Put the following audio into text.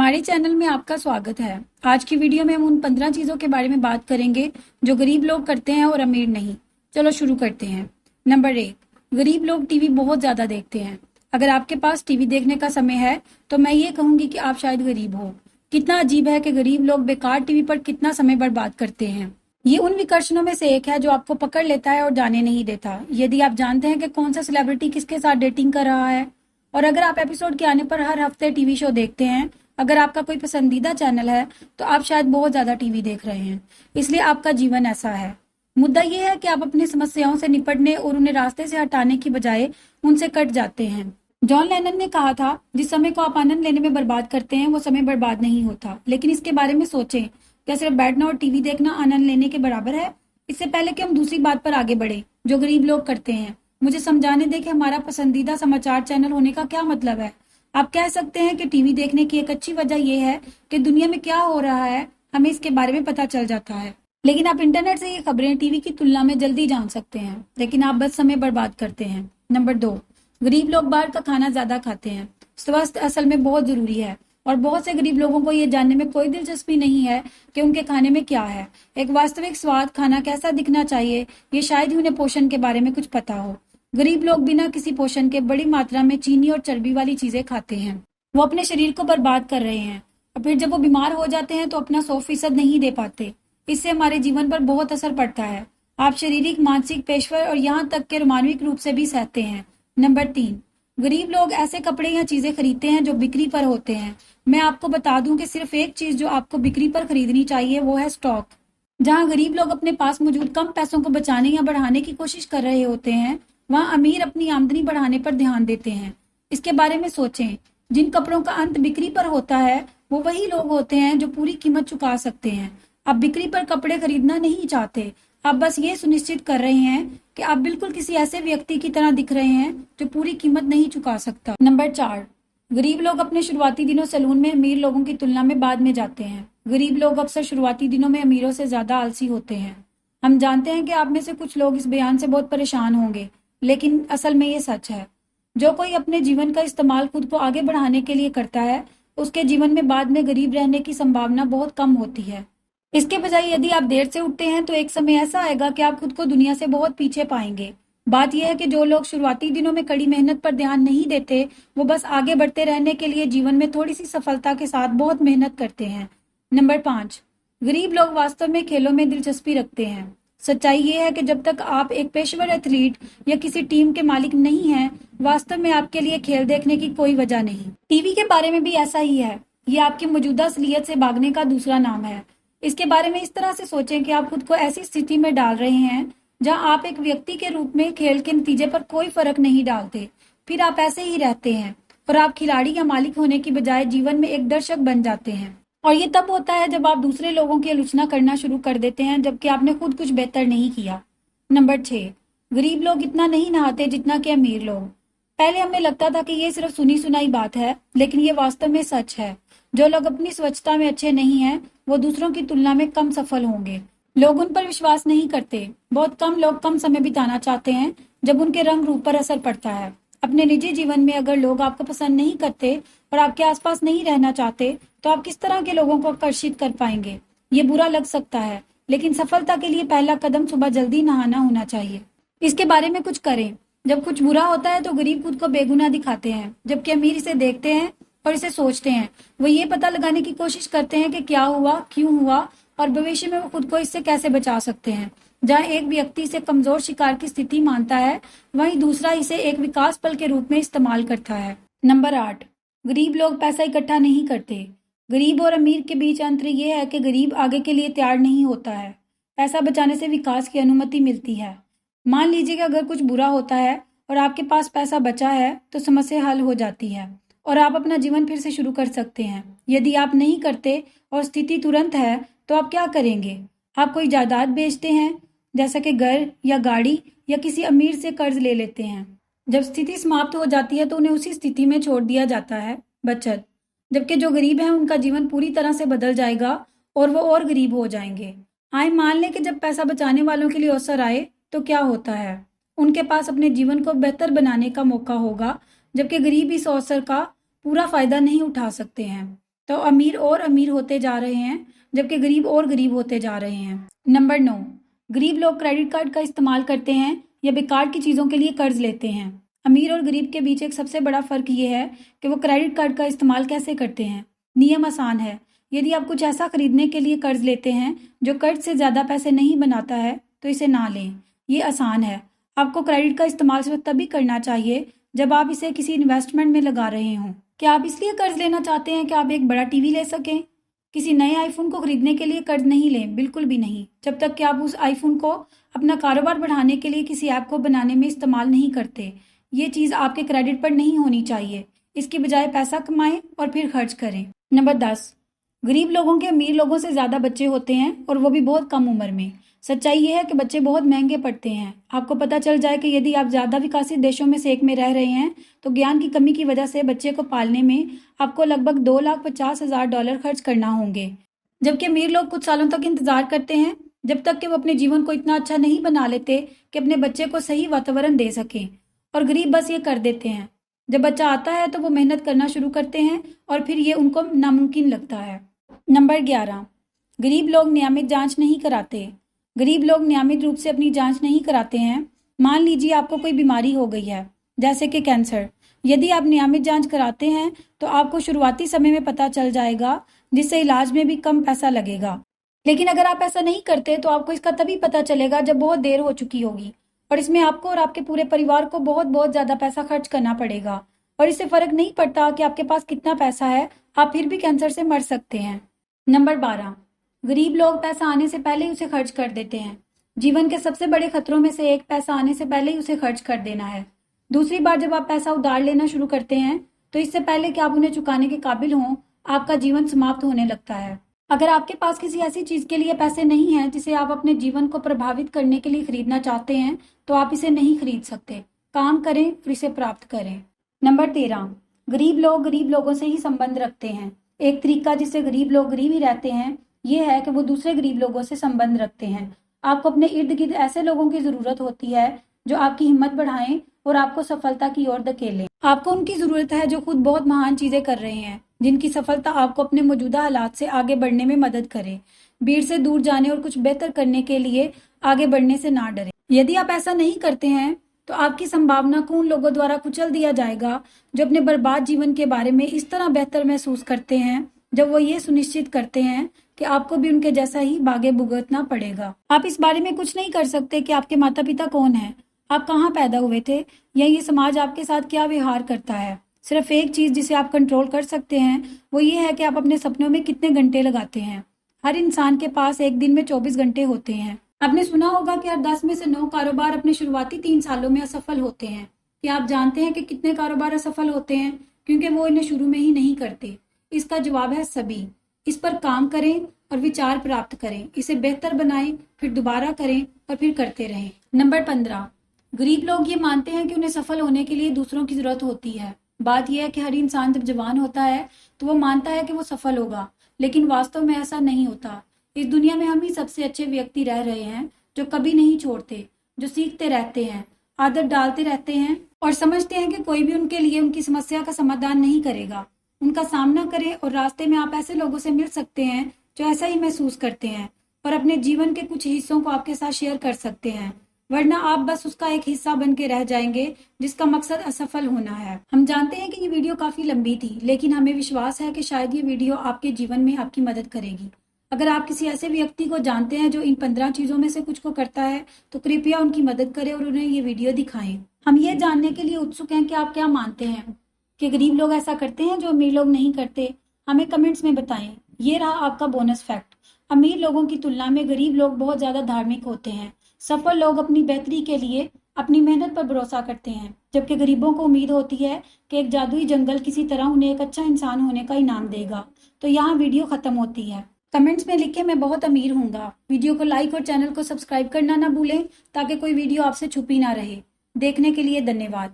हमारे चैनल में आपका स्वागत है। आज की वीडियो में हम उन 15 चीजों के बारे में बात करेंगे जो गरीब लोग करते हैं और अमीर नहीं। चलो शुरू करते हैं। नंबर 1, गरीब लोग टीवी बहुत ज्यादा देखते हैं। अगर आपके पास टीवी देखने का समय है तो मैं ये कहूंगी कि आप शायद गरीब हो। कितना अजीब है कि गरीब लोग बेकार टीवी पर कितना समय बर्बाद करते हैं। ये उन विकर्षणों में से एक है जो आपको पकड़ लेता है और जाने नहीं देता। यदि आप जानते हैं कि कौन सा सेलिब्रिटी किसके साथ डेटिंग कर रहा है, और अगर आप एपिसोड के आने पर हर हफ्ते टीवी शो देखते हैं, अगर आपका कोई पसंदीदा चैनल है, तो आप शायद बहुत ज्यादा टीवी देख रहे हैं, इसलिए आपका जीवन ऐसा है। मुद्दा यह है कि आप अपनी समस्याओं से निपटने और उन्हें रास्ते से हटाने की बजाय उनसे कट जाते हैं। जॉन लेनन ने कहा था, जिस समय को आप आनंद लेने में बर्बाद करते हैं वो समय बर्बाद नहीं होता। लेकिन इसके बारे में सोचें, क्या सिर्फ बैठना और टीवी देखना आनंद लेने के बराबर है? इससे पहले कि हम दूसरी बात पर आगे बढ़े जो गरीब लोग करते हैं, मुझे समझाने दें कि हमारा पसंदीदा समाचार चैनल होने का क्या मतलब है। आप कह सकते हैं कि टीवी देखने की एक अच्छी वजह यह है कि दुनिया में क्या हो रहा है हमें इसके बारे में पता चल जाता है। लेकिन आप इंटरनेट से ये खबरें टीवी की तुलना में जल्दी जान सकते हैं, लेकिन आप बस समय बर्बाद करते हैं। नंबर 2, गरीब लोग बाहर का खाना ज्यादा खाते हैं। स्वास्थ्य असल में बहुत जरूरी है और बहुत से गरीब लोगों को ये जानने में कोई दिलचस्पी नहीं है कि उनके खाने में क्या है। एक वास्तविक स्वाद, खाना कैसा दिखना चाहिए, ये शायद ही उन्हें पोषण के बारे में कुछ पता हो। गरीब लोग बिना किसी पोषण के बड़ी मात्रा में चीनी और चर्बी वाली चीजें खाते हैं। वो अपने शरीर को बर्बाद कर रहे हैं और फिर जब वो बीमार हो जाते हैं तो अपना 100% नहीं दे पाते। इससे हमारे जीवन पर बहुत असर पड़ता है। आप शारीरिक, मानसिक, पेशेवर और यहाँ तक के रोमांविक रूप से भी सहते हैं। नंबर 3, गरीब लोग ऐसे कपड़े या चीजें खरीदते हैं जो बिक्री पर होते हैं। मैं आपको बता दूं कि सिर्फ एक चीज जो आपको बिक्री पर खरीदनी चाहिए वो है स्टॉक। जहां गरीब लोग अपने पास मौजूद कम पैसों को बचाने या बढ़ाने की कोशिश कर रहे होते हैं, वहां अमीर अपनी आमदनी बढ़ाने पर ध्यान देते हैं। इसके बारे में सोचें, जिन कपड़ों का अंत बिक्री पर होता है वो वही लोग होते हैं जो पूरी कीमत चुका सकते हैं। आप बिक्री पर कपड़े खरीदना नहीं चाहते, आप बस ये सुनिश्चित कर रहे हैं कि आप बिल्कुल किसी ऐसे व्यक्ति की तरह दिख रहे हैं जो पूरी कीमत नहीं चुका सकता। नंबर 4, गरीब लोग अपने शुरुआती दिनों सैलून में अमीर लोगों की तुलना में बाद में जाते हैं। गरीब लोग अक्सर शुरुआती दिनों में अमीरों से ज्यादा आलसी होते हैं। हम जानते हैं कि आप में से कुछ लोग इस बयान से बहुत परेशान होंगे, लेकिन असल में ये सच है। जो कोई अपने जीवन का इस्तेमाल खुद को आगे बढ़ाने के लिए करता है, उसके जीवन में बाद में गरीब रहने की संभावना बहुत कम होती है। इसके बजाय यदि आप देर से उठते हैं तो एक समय ऐसा आएगा कि आप खुद को दुनिया से बहुत पीछे पाएंगे। बात यह है कि जो लोग शुरुआती दिनों में कड़ी मेहनत पर ध्यान नहीं देते, वो बस आगे बढ़ते रहने के लिए जीवन में थोड़ी सी सफलता के साथ बहुत मेहनत करते हैं। नंबर 5, गरीब लोग वास्तव में खेलों में दिलचस्पी रखते हैं। सच्चाई ये है कि जब तक आप एक पेशेवर एथलीट या किसी टीम के मालिक नहीं हैं, वास्तव में आपके लिए खेल देखने की कोई वजह नहीं। टीवी के बारे में भी ऐसा ही है। ये आपकी मौजूदा असलियत से भागने का दूसरा नाम है। इसके बारे में इस तरह से सोचें कि आप खुद को ऐसी स्थिति में डाल रहे हैं जहां आप एक व्यक्ति के रूप में खेल के नतीजे पर कोई फर्क नहीं डालते, फिर आप ऐसे ही रहते हैं और आप खिलाड़ी या मालिक होने की बजाय जीवन में एक दर्शक बन जाते हैं। और ये तब होता है जब आप दूसरे लोगों की आलोचना करना शुरू कर देते हैं जबकि आपने खुद कुछ बेहतर नहीं किया। नंबर 6, गरीब लोग इतना नहीं नहाते जितना कि अमीर लोग। पहले हमें लगता था कि ये सिर्फ सुनी सुनाई बात है, लेकिन ये वास्तव में सच है। जो लोग अपनी स्वच्छता में अच्छे नहीं हैं, वो दूसरों की तुलना में कम सफल होंगे। लोग उन पर विश्वास नहीं करते। बहुत कम लोग कम समय बिताना चाहते हैं जब उनके रंग रूप पर असर पड़ता है। अपने निजी जीवन में अगर लोग आपको पसंद नहीं करते और आपके आसपास नहीं रहना चाहते, तो आप किस तरह के लोगों को आकर्षित कर पाएंगे? ये बुरा लग सकता है, लेकिन सफलता के लिए पहला कदम सुबह जल्दी नहाना होना चाहिए। इसके बारे में कुछ करें। जब कुछ बुरा होता है तो गरीब खुद को बेगुनाह दिखाते हैं, जबकि अमीर इसे देखते हैं और इसे सोचते हैं। वो ये पता लगाने की कोशिश करते हैं कि क्या हुआ, क्यों हुआ और भविष्य में वो खुद को इससे कैसे बचा सकते हैं। जहाँ एक व्यक्ति इसे कमजोर शिकार की स्थिति मानता है, वहीं दूसरा इसे एक विकास पल के रूप में इस्तेमाल करता है। नंबर 8, गरीब लोग पैसा इकट्ठा नहीं करते। गरीब और अमीर के बीच अंतर यह है कि गरीब आगे के लिए तैयार नहीं होता है। पैसा बचाने से विकास की अनुमति मिलती है। मान लीजिए कि अगर कुछ बुरा होता है और आपके पास पैसा बचा है तो समस्या हल हो जाती है और आप अपना जीवन फिर से शुरू कर सकते हैं। यदि आप नहीं करते और स्थिति तुरंत है तो आप क्या करेंगे? आप कोई जायदाद बेचते हैं, जैसा कि घर या गाड़ी, या किसी अमीर से कर्ज ले लेते हैं। जब स्थिति समाप्त हो जाती है तो उन्हें उसी स्थिति में छोड़ दिया जाता है, बचत। जबकि जो गरीब हैं उनका जीवन पूरी तरह से बदल जाएगा और वो और गरीब हो जाएंगे। आइए मान लें कि जब पैसा बचाने वालों के लिए अवसर आए तो क्या होता है? उनके पास अपने जीवन को बेहतर बनाने का मौका होगा, जबकि गरीब इस अवसर का पूरा फायदा नहीं उठा सकते हैं। तो अमीर और अमीर होते जा रहे हैं, जबकि गरीब और गरीब होते जा रहे हैं। नंबर 9, गरीब लोग क्रेडिट कार्ड का इस्तेमाल करते हैं या बेकार की चीज़ों के लिए कर्ज लेते हैं। अमीर और गरीब के बीच एक सबसे बड़ा फ़र्क ये है कि वो क्रेडिट कार्ड का इस्तेमाल कैसे करते हैं। नियम आसान है, यदि आप कुछ ऐसा खरीदने के लिए कर्ज लेते हैं जो कर्ज से ज़्यादा पैसे नहीं बनाता है तो इसे ना लें। ये आसान है। आपको क्रेडिट का इस्तेमाल सिर्फ तभी करना चाहिए जब आप इसे किसी इन्वेस्टमेंट में लगा रहे हों। क्या आप इसलिए कर्ज लेना चाहते हैं कि आप एक बड़ा टीवी ले सकें? किसी नए आईफोन को खरीदने के लिए कर्ज नहीं लें, बिल्कुल भी नहीं, जब तक कि आप उस आईफोन को अपना कारोबार बढ़ाने के लिए किसी ऐप को बनाने में इस्तेमाल नहीं करते। ये चीज़ आपके क्रेडिट पर नहीं होनी चाहिए। इसकी बजाय पैसा कमाएं और फिर खर्च करें। नंबर 10, गरीब लोगों के अमीर लोगों से ज़्यादा बच्चे होते हैं और वो भी बहुत कम उम्र में। सच्चाई ये है कि बच्चे बहुत महंगे पड़ते हैं। आपको पता चल जाए कि यदि आप ज़्यादा विकसित देशों में से एक में रह रहे हैं तो ज्ञान की कमी की वजह से बच्चे को पालने में आपको लगभग $2,50,000 खर्च करना होंगे, जबकि अमीर लोग कुछ सालों तक इंतजार करते हैं जब तक कि वो अपने जीवन को इतना अच्छा नहीं बना लेते कि अपने बच्चे को सही वातावरण दे सकें। और गरीब बस ये कर देते हैं। जब बच्चा आता है तो वो मेहनत करना शुरू करते हैं और फिर ये उनको नामुमकिन लगता है। नंबर 11, गरीब लोग नियमित जांच नहीं कराते। गरीब लोग नियमित रूप से अपनी जांच नहीं कराते हैं। मान लीजिए आपको कोई बीमारी हो गई है, जैसे कि कैंसर। यदि आप नियमित जांच कराते हैं तो आपको शुरुआती समय में पता चल जाएगा, जिससे इलाज में भी कम पैसा लगेगा। लेकिन अगर आप ऐसा नहीं करते तो आपको इसका तभी पता चलेगा जब बहुत देर हो चुकी होगी, और इसमें आपको और आपके पूरे परिवार को बहुत बहुत ज़्यादा पैसा खर्च करना पड़ेगा। और इससे फर्क नहीं पड़ता कि आपके पास कितना पैसा है, आप फिर भी कैंसर से मर सकते हैं। नंबर 12, गरीब लोग पैसा आने से पहले ही उसे खर्च कर देते हैं। जीवन के सबसे बड़े खतरों में से एक पैसा आने से पहले ही उसे खर्च कर देना है। दूसरी बार जब आप पैसा उधार लेना शुरू करते हैं तो इससे पहले कि आप उन्हें चुकाने के काबिल हों, आपका जीवन समाप्त होने लगता है। अगर आपके पास किसी ऐसी चीज के लिए पैसे नहीं हैं जिसे आप अपने जीवन को प्रभावित करने के लिए खरीदना चाहते हैं तो आप इसे नहीं खरीद सकते। काम करें फिर इसे प्राप्त करें। नंबर 13, गरीब लोग गरीब लोगों से ही संबंध रखते हैं। एक तरीका जिससे गरीब लोग गरीब ही रहते हैं ये है कि वो दूसरे गरीब लोगों से संबंध रखते हैं। आपको अपने इर्द गिर्द ऐसे लोगों की जरूरत होती है जो आपकी हिम्मत बढ़ाएं और आपको सफलता की ओर धकेलें। आपको उनकी जरूरत है जो खुद बहुत महान चीजें कर रहे हैं, जिनकी सफलता आपको अपने मौजूदा हालात से आगे बढ़ने में मदद करे। भीड़ से दूर जाने और कुछ बेहतर करने के लिए आगे बढ़ने से ना डरें। यदि आप ऐसा नहीं करते हैं तो आपकी संभावना को उन लोगों द्वारा कुचल दिया जाएगा जो अपने बर्बाद जीवन के बारे में इस तरह बेहतर महसूस करते हैं जब वो ये सुनिश्चित करते हैं कि आपको भी उनके जैसा ही भागे भुगतना पड़ेगा। आप इस बारे में कुछ नहीं कर सकते कि आपके माता पिता कौन हैं, आप कहाँ पैदा हुए थे, या ये समाज आपके साथ क्या व्यवहार करता है। सिर्फ एक चीज जिसे आप कंट्रोल कर सकते हैं वो ये है कि आप अपने सपनों में कितने घंटे लगाते हैं। हर इंसान के पास एक दिन में 24 घंटे होते हैं। आपने सुना होगा कि हर 10 में से 9 कारोबार अपने शुरुआती 3 सालों में असफल होते हैं। क्या आप जानते हैं कि कितने कारोबार असफल होते हैं क्योंकि वो इन्हें शुरू में ही नहीं करते? इसका जवाब है सभी। इस पर काम करें और विचार प्राप्त करें, इसे बेहतर बनाएं, फिर दोबारा करें और फिर करते रहें। नंबर 15, गरीब लोग ये मानते हैं कि उन्हें सफल होने के लिए दूसरों की जरूरत होती है। बात यह है कि हर इंसान जब जवान होता है तो वो मानता है कि वो सफल होगा, लेकिन वास्तव में ऐसा नहीं होता। इस दुनिया में हम ही सबसे अच्छे व्यक्ति रह रहे हैं जो कभी नहीं छोड़ते, जो सीखते रहते हैं, आदत डालते रहते हैं और समझते हैं कि कोई भी उनके लिए उनकी समस्या का समाधान नहीं करेगा। उनका सामना करें और रास्ते में आप ऐसे लोगों से मिल सकते हैं जो ऐसा ही महसूस करते हैं और अपने जीवन के कुछ हिस्सों को आपके साथ शेयर कर सकते हैं, वरना आप बस उसका एक हिस्सा बन के रह जाएंगे जिसका मकसद असफल होना है। हम जानते हैं कि ये वीडियो काफी लंबी थी, लेकिन हमें विश्वास है कि शायद ये वीडियो आपके जीवन में आपकी मदद करेगी। अगर आप किसी ऐसे व्यक्ति को जानते हैं जो इन 15 चीजों में से कुछ को करता है तो कृपया उनकी मदद करें और उन्हें ये वीडियो दिखाएं। हम ये जानने के लिए उत्सुक हैं कि आप क्या मानते हैं कि गरीब लोग ऐसा करते हैं जो अमीर लोग नहीं करते। हमें कमेंट्स में बताएं। ये रहा आपका बोनस फैक्ट। अमीर लोगों की तुलना में गरीब लोग बहुत ज्यादा धार्मिक होते हैं। सफल लोग अपनी बेहतरी के लिए अपनी मेहनत पर भरोसा करते हैं, जबकि गरीबों को उम्मीद होती है कि एक जादुई जंगल किसी तरह उन्हें एक अच्छा इंसान होने का इनाम देगा। तो यहाँ वीडियो खत्म होती है। कमेंट्स में लिखें मैं बहुत अमीर हूँगा। वीडियो को लाइक और चैनल को सब्सक्राइब करना ना भूलें ताकि कोई वीडियो आपसे छुपी ना रहे। देखने के लिए धन्यवाद।